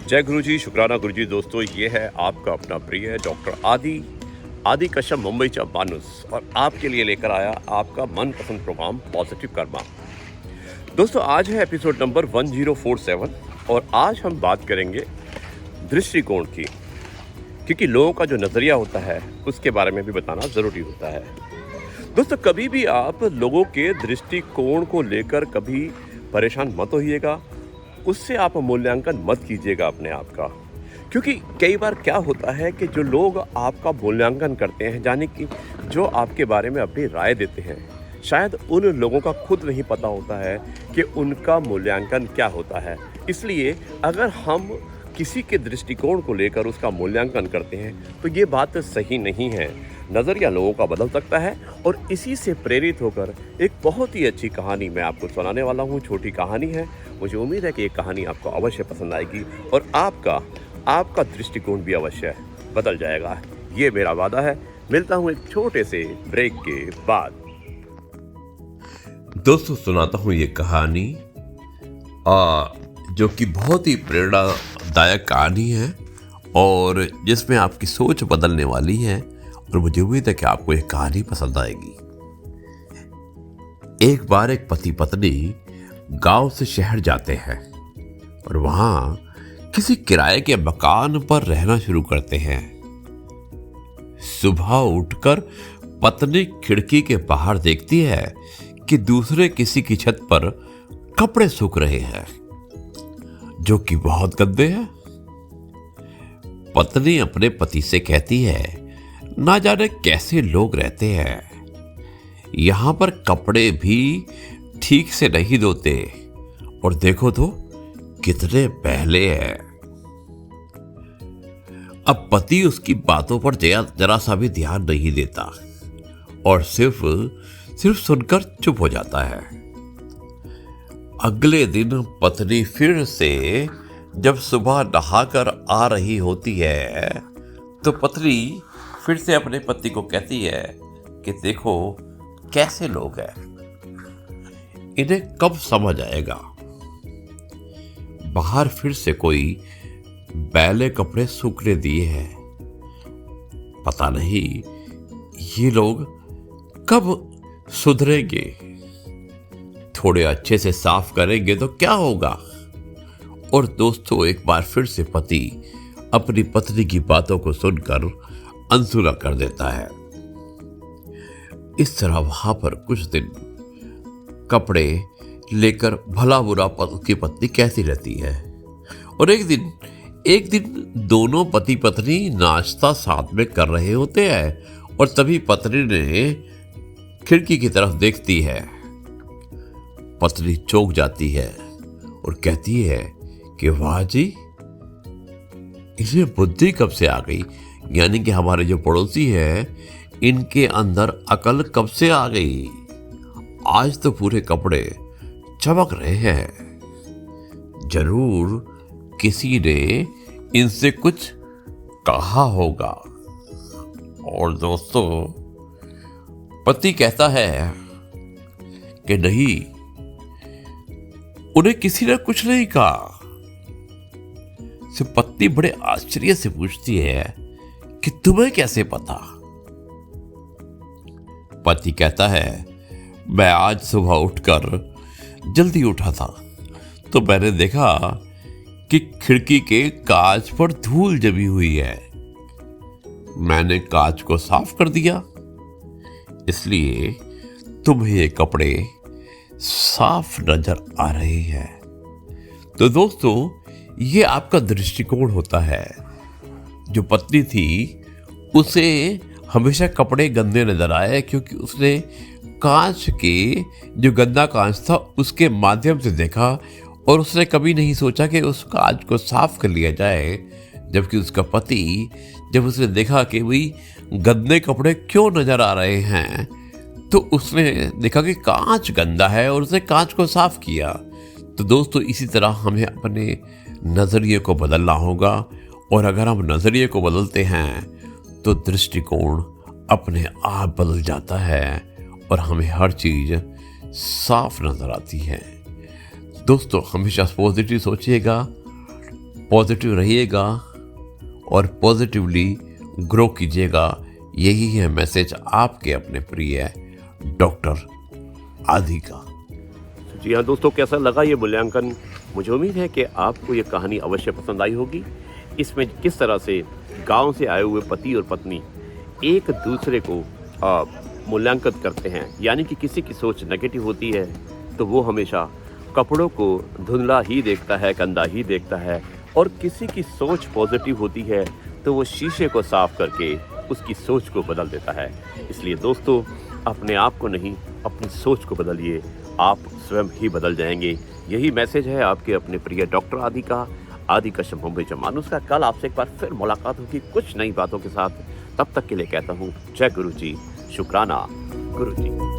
जय गुरु जी, शुक्राना गुरु जी। दोस्तों, ये है आपका अपना प्रिय डॉक्टर आदि कश्यप, मुंबई चा मानुस, और आपके लिए लेकर आया आपका मनपसंद प्रोग्राम पॉजिटिव कर्मा। दोस्तों, आज है एपिसोड नंबर 1047 और आज हम बात करेंगे दृष्टिकोण की, क्योंकि लोगों का जो नज़रिया होता है उसके बारे में भी बताना ज़रूरी होता है। दोस्तों, कभी भी आप लोगों के दृष्टिकोण को लेकर कभी परेशान मत होइएगा, उससे आप मूल्यांकन मत कीजिएगा अपने आप का। क्योंकि कई बार क्या होता है कि जो लोग आपका मूल्यांकन करते हैं, यानी कि जो आपके बारे में अपनी राय देते हैं, शायद उन लोगों का खुद नहीं पता होता है कि उनका मूल्यांकन क्या होता है। इसलिए अगर हम किसी के दृष्टिकोण को लेकर उसका मूल्यांकन करते हैं तो ये बात सही नहीं है। नज़रिया लोगों का बदल सकता है, और इसी से प्रेरित होकर एक बहुत ही अच्छी कहानी मैं आपको सुनाने वाला हूँ। छोटी कहानी है, मुझे उम्मीद है कि ये कहानी आपको अवश्य पसंद आएगी और आपका दृष्टिकोण भी अवश्य बदल जाएगा। ये मेरा वादा है। मिलता हूँ एक छोटे से ब्रेक के बाद। दोस्तों, सुनाता हूँ ये कहानी जो कि बहुत ही प्रेरणादायक कहानी है और जिसमें आपकी सोच बदलने वाली है, और मुझे उम्मीद है कि आपको ये कहानी पसंद आएगी। एक बार एक पति पत्नी गांव से शहर जाते हैं और वहां किसी किराए के मकान पर रहना शुरू करते हैं। सुबह उठकर पत्नी खिड़की के बाहर देखती है कि दूसरे किसी की छत पर कपड़े सूख रहे हैं, जो कि बहुत गंदे हैं। पत्नी अपने पति से कहती है, ना जाने कैसे लोग रहते हैं, यहां पर कपड़े भी ठीक से नहीं धोते, और देखो तो कितने पहले हैं। अब पति उसकी बातों पर जरा सा भी ध्यान नहीं देता और सिर्फ सुनकर चुप हो जाता है। अगले दिन पत्नी फिर से जब सुबह नहाकर आ रही होती है तो पत्नी फिर से अपने पति को कहती है कि देखो कैसे लोग हैं, इन्हें कब समझ आएगा। बाहर फिर से कोई मैले कपड़े सूखने दिए हैं, पता नहीं ये लोग कब सुधरेंगे। थोड़े अच्छे से साफ करेंगे तो क्या होगा। और दोस्तों, एक बार फिर से पति अपनी पत्नी की बातों को सुनकर अनसुना कर देता है। इस तरह वहां पर कुछ दिन कपड़े लेकर भला बुरा उसकी पत्नी कहती रहती है। और एक दिन दोनों पति पत्नी नाश्ता साथ में कर रहे होते हैं और तभी पत्नी ने खिड़की की तरफ देखती है। पत्नी चौंक जाती है और कहती है कि वाह जी, इसे बुद्धि कब से आ गई। यानी कि हमारे जो पड़ोसी हैं, इनके अंदर अकल कब से आ गई। आज तो पूरे कपड़े चमक रहे हैं। जरूर किसी ने इनसे कुछ कहा होगा। और दोस्तों, पति कहता है कि नहीं, उन्हें किसी ने कुछ नहीं कहा। पत्नी बड़े आश्चर्य से पूछती है कि तुम्हें कैसे पता। पति कहता है, मैं आज सुबह उठकर जल्दी उठा था तो मैंने देखा कि खिड़की के कांच पर धूल जमी हुई है। मैंने कांच को साफ कर दिया, इसलिए तुम्हें ये कपड़े साफ नजर आ रहे हैं। तो दोस्तों, ये आपका दृष्टिकोण होता है। जो पत्नी थी, उसे हमेशा कपड़े गंदे नजर आए क्योंकि उसने कांच के जो गंदा कांच था उसके माध्यम से देखा, और उसने कभी नहीं सोचा कि उस कांच को साफ कर लिया जाए। जबकि उसका पति, जब उसने देखा कि भाई गंदे कपड़े क्यों नजर आ रहे हैं, तो उसने देखा कि कांच गंदा है और उसने कांच को साफ किया। तो दोस्तों, इसी तरह हमें अपने नज़रिए को बदलना होगा, और अगर हम नज़रिए को बदलते हैं तो दृष्टिकोण अपने आप बदल जाता है और हमें हर चीज़ साफ नज़र आती है। दोस्तों, हमेशा पॉजिटिव सोचिएगा, पॉजिटिव रहिएगा और पॉजिटिवली ग्रो कीजिएगा। यही है मैसेज आपके अपने प्रिय डॉक्टर आदि का। जी हाँ दोस्तों, कैसा लगा ये मूल्यांकन? मुझे उम्मीद है कि आपको ये कहानी अवश्य पसंद आई होगी। इसमें किस तरह से गांव से आए हुए पति और पत्नी एक दूसरे को मूल्यांकित करते हैं, यानी कि किसी की सोच नेगेटिव होती है तो वो हमेशा कपड़ों को धुंधला ही देखता है, गंदा ही देखता है, और किसी की सोच पॉजिटिव होती है तो वो शीशे को साफ करके उसकी सोच को बदल देता है। इसलिए दोस्तों, अपने आप को नहीं, अपनी सोच को बदलिए, आप स्वयं ही बदल जाएंगे। यही मैसेज है आपके अपने प्रिय डॉक्टर आदि का, आदि कश्यप मुंबई से मानुस का। कल आपसे एक बार फिर मुलाकात होगी कुछ नई बातों के साथ। तब तक के लिए कहता हूँ जय गुरु जी, शुक्राना गुरु जी।